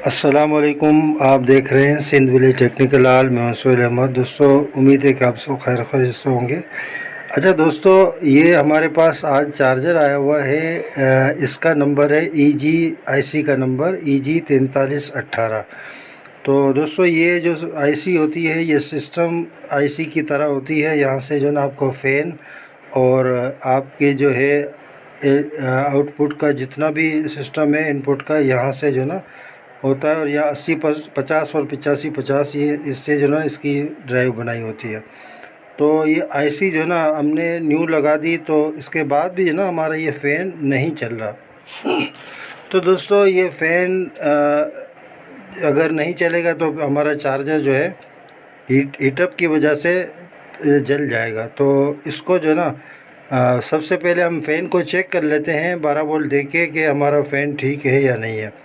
अस्सलामुअलैकुम। आप देख रहे हैं सिंध विलेज टेक्निकल हाल। मैं सुहेल अहमद। दोस्तों, उम्मीद है कि आप सब खैर खैरियत से होंगे। अच्छा दोस्तों, ये हमारे पास आज चार्जर आया हुआ है। इसका नंबर है EG IC का नंबर EG4318। तो दोस्तों, ये जो IC होती है ये सिस्टम IC की तरह होती है। यहाँ से जो ना आपको फ़ैन और आपके जो है आउटपुट का जितना भी सिस्टम है इनपुट का, यहाँ से जो ना होता है। और यह 80-50 और 85-50 ये इससे जो ना इसकी ड्राइव बनाई होती है। तो ये IC जो ना हमने न्यू लगा दी, तो इसके बाद भी जो ना हमारा ये फ़ैन नहीं चल रहा। तो दोस्तों, ये फ़ैन अगर नहीं चलेगा तो हमारा चार्जर जो है हीटअप की वजह से जल जाएगा। तो इसको जो ना सबसे पहले हम फ़ैन को चेक कर लेते हैं 12 वोल्ट दे के कि हमारा फ़ैन ठीक है या नहीं है।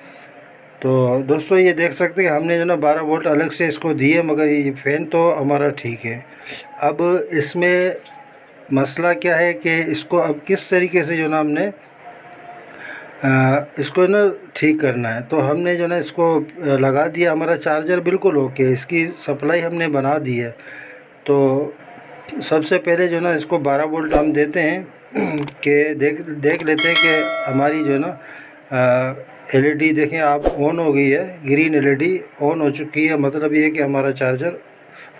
तो दोस्तों, ये देख सकते हैं हमने जो ना 12 वोल्ट अलग से इसको दिए, मगर ये फ़ैन तो हमारा ठीक है। अब इसमें मसला क्या है कि इसको अब किस तरीके से जो ना हमने इसको ना ठीक करना है। तो हमने जो ना इसको लगा दिया। हमारा चार्जर बिल्कुल ओके, इसकी सप्लाई हमने बना दी है। तो सबसे पहले जो ना इसको 12 वोल्ट हम देते हैं कि देख लेते हैं कि हमारी जो ना LED देखें आप ऑन हो गई है। ग्रीन LED ऑन हो चुकी है, मतलब ये है कि हमारा चार्जर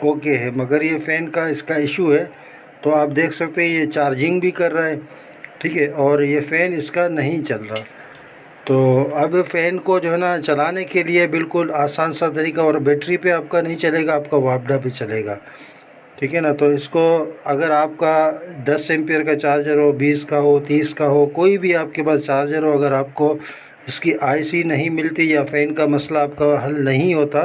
ओके है। मगर ये फ़ैन का इसका इशू है। तो आप देख सकते हैं ये चार्जिंग भी कर रहा है, ठीक है, और ये फ़ैन इसका नहीं चल रहा। तो अब फ़ैन को जो है ना चलाने के लिए बिल्कुल आसान सा तरीका, और बैटरी पे आपका नहीं चलेगा, आपका वापडा पे चलेगा, ठीक है ना। तो इसको अगर आपका 10 एम्पियर का चार्जर हो, 20 का हो, 30 का हो, कोई भी आपके पास चार्जर हो, अगर आपको इसकी IC नहीं मिलती या फ़ैन का मसला आपका हल नहीं होता,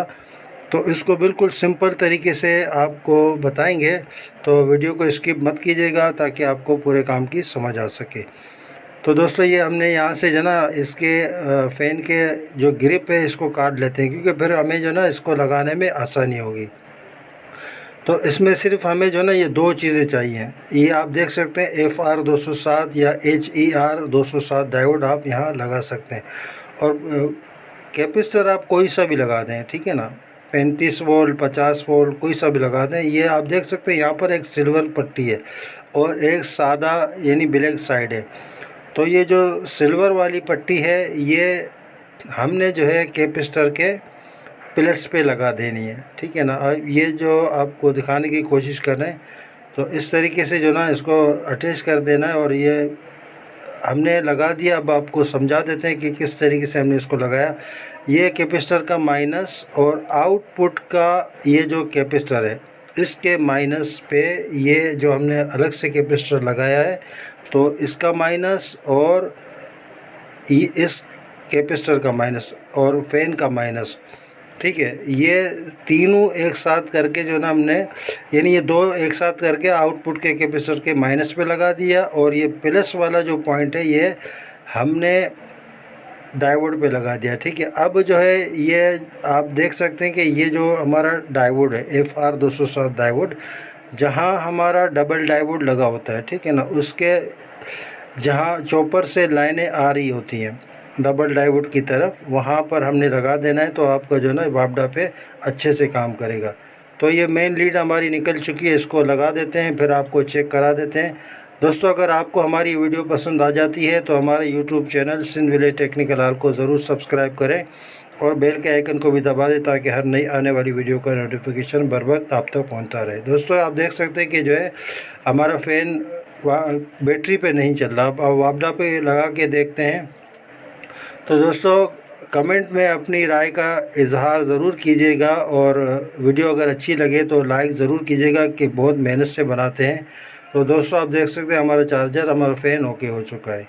तो इसको बिल्कुल सिंपल तरीके से आपको बताएंगे। तो वीडियो को स्किप मत कीजिएगा ताकि आपको पूरे काम की समझ आ सके। तो दोस्तों, ये हमने यहाँ से जो ना इसके फ़ैन के जो ग्रिप है इसको काट लेते हैं, क्योंकि फिर हमें जो ना इसको लगाने में आसानी होगी। तो इसमें सिर्फ हमें जो ना ये दो चीज़ें चाहिए। ये आप देख सकते हैं FR 207 या HER 207 डायोड आप यहाँ लगा सकते हैं। और कैपेसिटर आप कोई सा भी लगा दें, ठीक है ना। 35 वोल्ट, 50 वोल्ट, कोई सा भी लगा दें। ये आप देख सकते हैं यहाँ पर एक सिल्वर पट्टी है और एक सादा यानी ब्लैक साइड है। तो ये जो सिल्वर वाली पट्टी है ये हमने जो है कैपेसिटर के प्लस पे लगा देनी है, ठीक है ना। ये जो आपको दिखाने की कोशिश कर रहे हैं, तो इस तरीके से जो ना इसको अटैच कर देना है। और ये हमने लगा दिया। अब आपको समझा देते हैं कि किस तरीके से हमने इसको लगाया। ये कैपेसिटर का माइनस और आउटपुट का ये जो कैपेसिटर है इसके माइनस पे ये जो हमने अलग से कैपेसिटर लगाया है, तो इसका माइनस और इस कैपेसिटर का माइनस और फ़ैन का माइनस, ठीक है, ये तीनों एक साथ करके जो ना हमने यानी ये दो एक साथ करके आउटपुट के कैपेसिटर के माइनस पे लगा दिया। और ये प्लस वाला जो पॉइंट है ये हमने डायोड पे लगा दिया, ठीक है। अब जो है ये आप देख सकते हैं कि ये जो हमारा डायोड है FR 207 डायोड, जहाँ हमारा डबल डायोड लगा होता है, ठीक है ना, उसके जहाँ चॉपर से लाइनें आ रही होती हैं डबल डायोड की तरफ, वहाँ पर हमने लगा देना है। तो आपका जो है वापडा पे अच्छे से काम करेगा। तो ये मेन लीड हमारी निकल चुकी है, इसको लगा देते हैं, फिर आपको चेक करा देते हैं। दोस्तों, अगर आपको हमारी वीडियो पसंद आ जाती है तो हमारे YouTube channel Sindh village technical हाल को ज़रूर सब्सक्राइब करें और बेल के आइकन को भी दबा दें ताकि हर नई आने वाली वीडियो का नोटिफिकेशन बर वक्त आप तक पहुँचता रहे। दोस्तों, आप देख सकते हैं कि जो है हमारा फ़ैन बैटरी पे नहीं चल रहा। अब वापडा पे लगा के देखते हैं। तो दोस्तों, कमेंट में अपनी राय का इजहार ज़रूर कीजिएगा, और वीडियो अगर अच्छी लगे तो लाइक ज़रूर कीजिएगा कि बहुत मेहनत से बनाते हैं। तो दोस्तों, आप देख सकते हैं हमारा चार्जर, हमारा फ़ैन ओके हो चुका है।